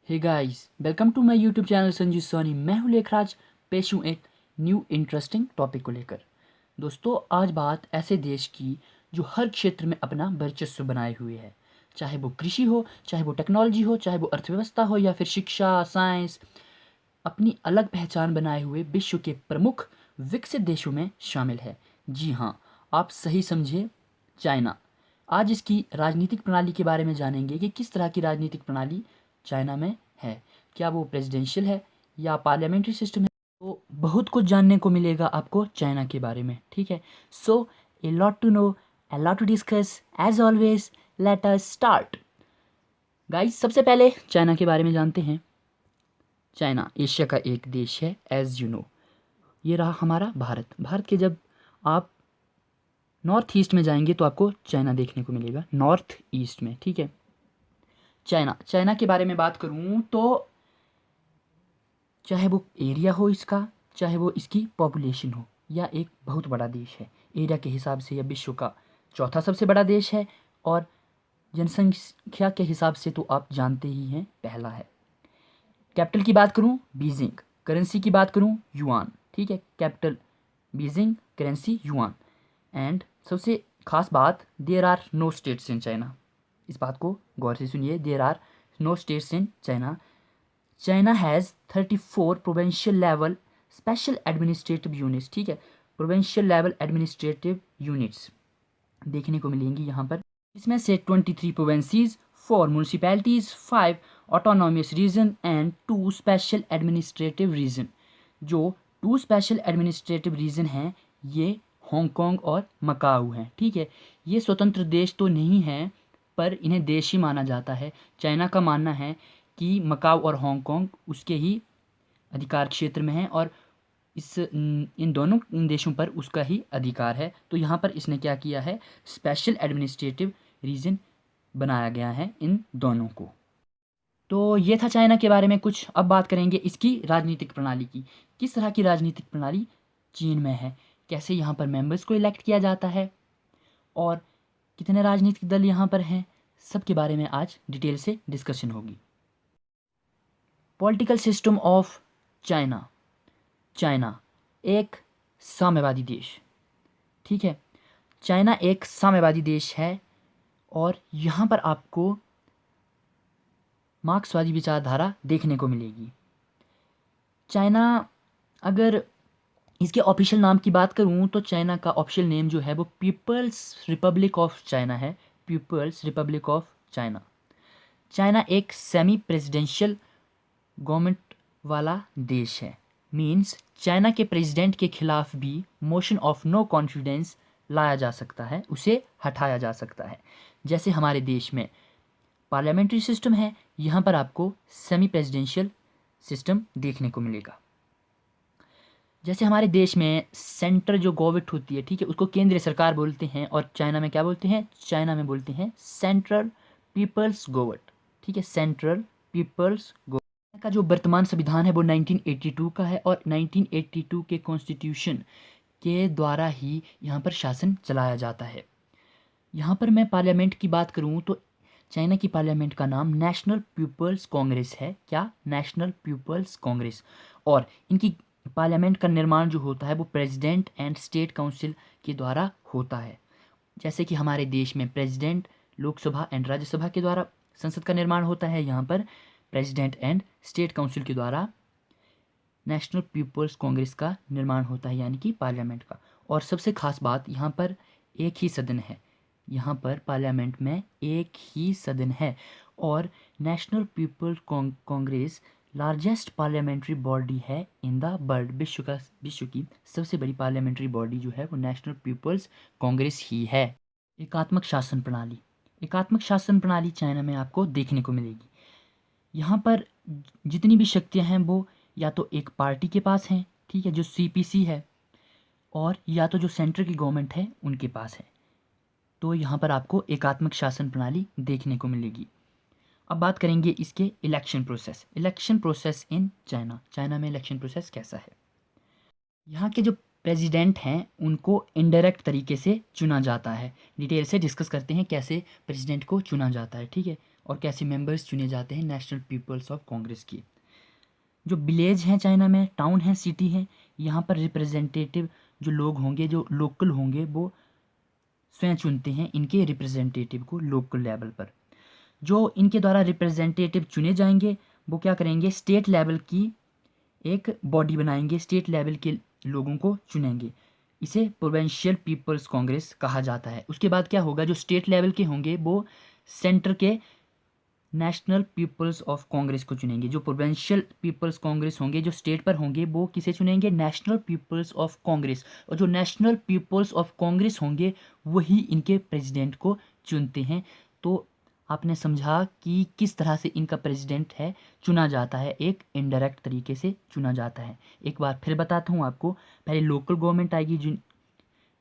Hey guys, welcome to my YouTube channel Sanju Soni. मैं हूँ लेखराज, पेश हूँ एक न्यू इंटरेस्टिंग टॉपिक को लेकर। दोस्तों, आज बात ऐसे देश की जो हर क्षेत्र में अपना वर्चस्व बनाए हुए है, चाहे वो कृषि हो, चाहे वो टेक्नोलॉजी हो, चाहे वो अर्थव्यवस्था हो या फिर शिक्षा, साइंस। अपनी अलग पहचान बनाए हुए विश्व के प्रमुख विकसित देशों में शामिल है। जी हाँ, आप सही समझे, चाइना। आज इसकी राजनीतिक प्रणाली के बारे में जानेंगे कि किस तरह की राजनीतिक प्रणाली चाइना में है। क्या वो प्रेसिडेंशियल है या पार्लियामेंट्री सिस्टम है? तो बहुत कुछ जानने को मिलेगा आपको चाइना के बारे में, ठीक है। So a lot to know, a lot to discuss, as always let us start. Guys, सबसे पहले चाइना के बारे में जानते हैं। चाइना एशिया का एक देश है, एज यू नो। ये रहा हमारा भारत। भारत के जब आप नॉर्थ ईस्ट में जाएंगे तो आपको चाइना देखने को मिलेगा, नॉर्थ ईस्ट में, ठीक है। चाइना के बारे में बात करूं तो चाहे वो एरिया हो इसका, चाहे वो इसकी पॉपुलेशन हो, या एक बहुत बड़ा देश है। एरिया के हिसाब से यह विश्व का चौथा सबसे बड़ा देश है और जनसंख्या के हिसाब से तो आप जानते ही हैं, पहला है। कैपिटल की बात करूं, बीजिंग। करेंसी की बात करूं, युआन, ठीक है। Capital Beijing, currency yuan. And सबसे खास बात, there are no states in China. इस बात को गौर से सुनिए, there are no states in China. China has 34 provincial level special administrative units, ठीक है। प्रोविंशियल लेवल एडमिनिस्ट्रेटिव यूनिट्स देखने को मिलेंगी यहाँ पर। इसमें से 23 provinces, 4 municipalities, 5 autonomous region and 2 special administrative region. जो 2 स्पेशल एडमिनिस्ट्रेटिव रीजन हैं, ये हांगकांग और मकाऊ हैं, ठीक है। ये स्वतंत्र देश तो नहीं हैं, पर इन्हें देश ही माना जाता है। चाइना का मानना है कि मकाऊ और हांगकांग उसके ही अधिकार क्षेत्र में है और इन दोनों देशों पर उसका ही अधिकार है। तो यहाँ पर इसने क्या किया है, स्पेशल एडमिनिस्ट्रेटिव रीजन बनाया गया है इन दोनों को। तो ये था चाइना के बारे में कुछ। अब बात करेंगे इसकी राजनीतिक प्रणाली की। किस तरह की राजनीतिक प्रणाली चीन में है, कैसे यहाँ पर मेंबर्स को इलेक्ट किया जाता है और कितने राजनीतिक दल यहाँ पर हैं, सब के बारे में आज डिटेल से डिस्कशन होगी। Political system of China. China एक साम्यवादी देश, ठीक है। चाइना एक साम्यवादी देश है और यहाँ पर आपको मार्क्सवादी विचारधारा देखने को मिलेगी। चाइना, अगर इसके ऑफिशियल नाम की बात करूँ तो चाइना का ऑफिशियल नेम जो है वो पीपल्स रिपब्लिक ऑफ चाइना है। People's Republic of China. China एक सेमी प्रेसिडेंशियल गवर्नमेंट वाला देश है। मीन्स चाइना के प्रेसिडेंट के खिलाफ भी मोशन ऑफ नो कॉन्फिडेंस लाया जा सकता है, उसे हटाया जा सकता है। जैसे हमारे देश में पार्लियामेंट्री सिस्टम है, यहाँ पर आपको सेमी प्रेसिडेंशियल सिस्टम देखने को मिलेगा। जैसे हमारे देश में सेंटर जो गवर्नमेंट होती है, ठीक है, उसको केंद्रीय सरकार बोलते हैं और चाइना में क्या बोलते हैं, चाइना में बोलते हैं सेंट्रल पीपल्स गवर्नमेंट, ठीक है, सेंट्रल पीपल्स गवर्नमेंट। का जो वर्तमान संविधान है वो 1982 का है और 1982 के कॉन्स्टिट्यूशन के द्वारा ही यहाँ पर शासन चलाया जाता है। यहाँ पर मैं पार्लियामेंट की बात करूँ तो चाइना की पार्लियामेंट का नाम नेशनल पीपल्स कांग्रेस है। क्या? National People's Congress. और इनकी पार्लियामेंट का निर्माण जो होता है वो प्रेसिडेंट एंड स्टेट काउंसिल के द्वारा होता है। जैसे कि हमारे देश में प्रेसिडेंट, लोकसभा एंड राज्यसभा के द्वारा संसद का निर्माण होता है, यहाँ पर प्रेसिडेंट एंड स्टेट काउंसिल के द्वारा नेशनल पीपल्स कांग्रेस का निर्माण होता है, यानी कि पार्लियामेंट का। और सबसे खास बात, यहाँ पर एक ही सदन है। यहाँ पर पार्लियामेंट में एक ही सदन है और National People's Congress largest parliamentary body है इन द वर्ल्ड। विश्व की सबसे बड़ी पार्लियामेंट्री बॉडी जो है वो नेशनल पीपल्स कांग्रेस ही है। एकात्मक शासन प्रणाली। एकात्मक शासन प्रणाली चाइना में आपको देखने को मिलेगी। यहाँ पर जितनी भी शक्तियाँ हैं वो या तो एक पार्टी के पास हैं, ठीक है, जो सीपीसी है, और या तो जो सेंटर की गवर्नमेंट है उनके पास है। तो यहाँ पर आपको एकात्मक शासन प्रणाली देखने को मिलेगी। अब बात करेंगे इसके election process. Election process in China. China में इलेक्शन प्रोसेस कैसा है? यहाँ के जो प्रेसिडेंट हैं उनको इनडायरेक्ट तरीके से चुना जाता है। डिटेल से डिस्कस करते हैं कैसे प्रेसिडेंट को चुना जाता है, ठीक है। और कैसे मेंबर्स चुने जाते हैं नेशनल पीपल्स ऑफ कांग्रेस की। जो विलेज हैं चाइना में, टाउन है, सिटी है, यहाँ पर रिप्रेजेंटेटिव जो लोग होंगे, जो लोकल होंगे, वो स्वयं चुनते हैं इनके रिप्रेजेंटेटिव को लोकल लेवल पर। जो इनके द्वारा रिप्रेजेंटेटिव चुने जाएंगे वो क्या करेंगे, स्टेट लेवल की एक बॉडी बनाएंगे, स्टेट लेवल के लोगों को चुनेंगे। इसे प्रोविंशियल पीपल्स कांग्रेस कहा जाता है। उसके बाद क्या होगा, जो स्टेट लेवल के होंगे वो सेंटर के नेशनल पीपल्स ऑफ कांग्रेस को चुनेंगे। जो प्रोविंशियल पीपल्स कांग्रेस होंगे, जो स्टेट पर होंगे, वो किसे चुनेंगे, नेशनल पीपल्स ऑफ कांग्रेस। और जो नेशनल पीपल्स ऑफ कांग्रेस होंगे वही इनके प्रेसिडेंट को चुनते हैं। तो आपने समझा कि किस तरह से इनका प्रेसिडेंट है चुना जाता है, एक इनडायरेक्ट तरीके से चुना जाता है। एक बार फिर बताता हूँ आपको, पहले लोकल गवर्नमेंट आएगी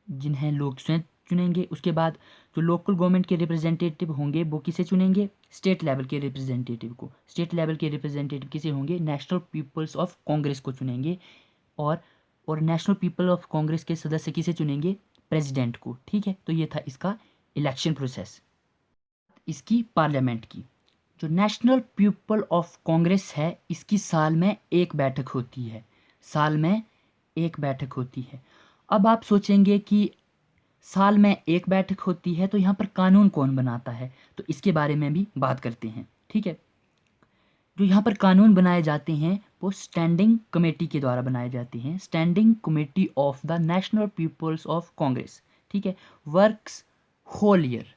जिन्हें लोग स्वयं चुनेंगे। उसके बाद जो लोकल गवर्नमेंट के रिप्रेजेंटेटिव होंगे वो किसे चुनेंगे, स्टेट लेवल के रिप्रेजेंटेटिव को। स्टेट लेवल के रिप्रेजेंटेटिव किसे होंगे, नेशनल पीपल्स ऑफ कांग्रेस को चुनेंगे। और नेशनल पीपल ऑफ कांग्रेस के सदस्य किसे चुनेंगे, प्रेसिडेंट को। ठीक है, तो ये था इसका इलेक्शन प्रोसेस। इसकी पार्लियामेंट की, जो नेशनल पीपल ऑफ कांग्रेस है, इसकी साल में एक बैठक होती है, साल में एक बैठक होती है। अब आप सोचेंगे कि साल में एक बैठक होती है तो यहाँ पर कानून कौन बनाता है, तो इसके बारे में भी बात करते हैं। ठीक है, जो यहाँ पर कानून बनाए जाते हैं वो स्टैंडिंग कमेटी के द्वारा बनाए जाते हैं, standing committee of the National People's of Congress. ठीक है, वर्क्स होल ईयर।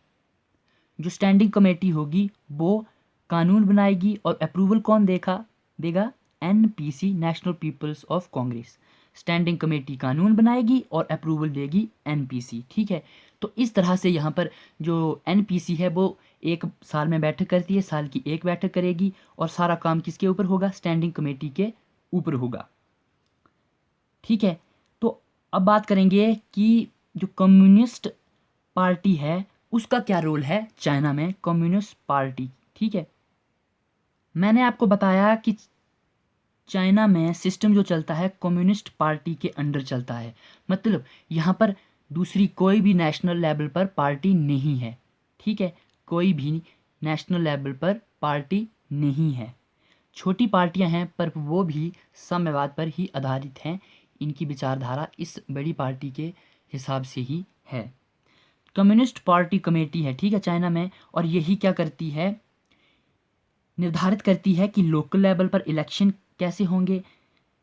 जो स्टैंडिंग कमेटी होगी वो कानून बनाएगी और अप्रूवल कौन देगा, NPC, National People's of Congress. Standing committee कानून बनाएगी और अप्रूवल देगी एनपीसी। ठीक है, तो इस तरह से यहाँ पर जो एनपीसी है वो एक साल में बैठक करती है, साल की एक बैठक करेगी और सारा काम किसके ऊपर होगा, स्टैंडिंग कमेटी के ऊपर होगा। ठीक है, तो अब बात करेंगे कि जो कम्युनिस्ट पार्टी है उसका क्या रोल है चाइना में, कम्युनिस्ट पार्टी। ठीक है, मैंने आपको बताया कि चाइना में सिस्टम जो चलता है कम्युनिस्ट पार्टी के अंडर चलता है। मतलब यहाँ पर दूसरी कोई भी नेशनल लेवल पर पार्टी नहीं है। ठीक है, कोई भी नेशनल लेवल पर पार्टी नहीं है। छोटी पार्टियां हैं पर वो भी साम्यवाद पर ही आधारित हैं। इनकी विचारधारा इस बड़ी पार्टी के हिसाब से ही है। कम्युनिस्ट पार्टी कमेटी है, ठीक है, चाइना में, और यही क्या करती है, निर्धारित करती है कि लोकल लेवल पर इलेक्शन कैसे होंगे,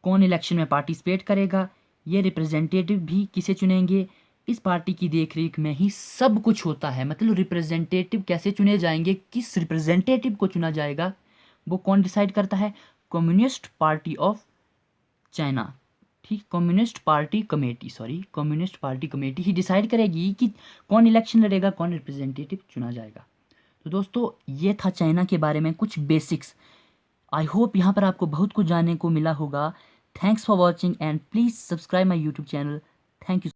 कौन इलेक्शन में पार्टिसिपेट करेगा, ये रिप्रेजेंटेटिव भी किसे चुनेंगे। इस पार्टी की देखरेख में ही सब कुछ होता है। मतलब रिप्रेजेंटेटिव कैसे चुने जाएंगे, किस रिप्रेजेंटेटिव को चुना जाएगा, वो कौन डिसाइड करता है, कम्युनिस्ट पार्टी ऑफ चाइना। ठीक, कम्युनिस्ट पार्टी कमेटी ही डिसाइड करेगी कि कौन इलेक्शन लड़ेगा, कौन रिप्रेजेंटेटिव चुना जाएगा। तो दोस्तों ये था चाइना के बारे में कुछ बेसिक्स। आई होप यहाँ पर आपको बहुत कुछ जानने को मिला होगा। Thanks for watching and please subscribe my YouTube channel. Thank you.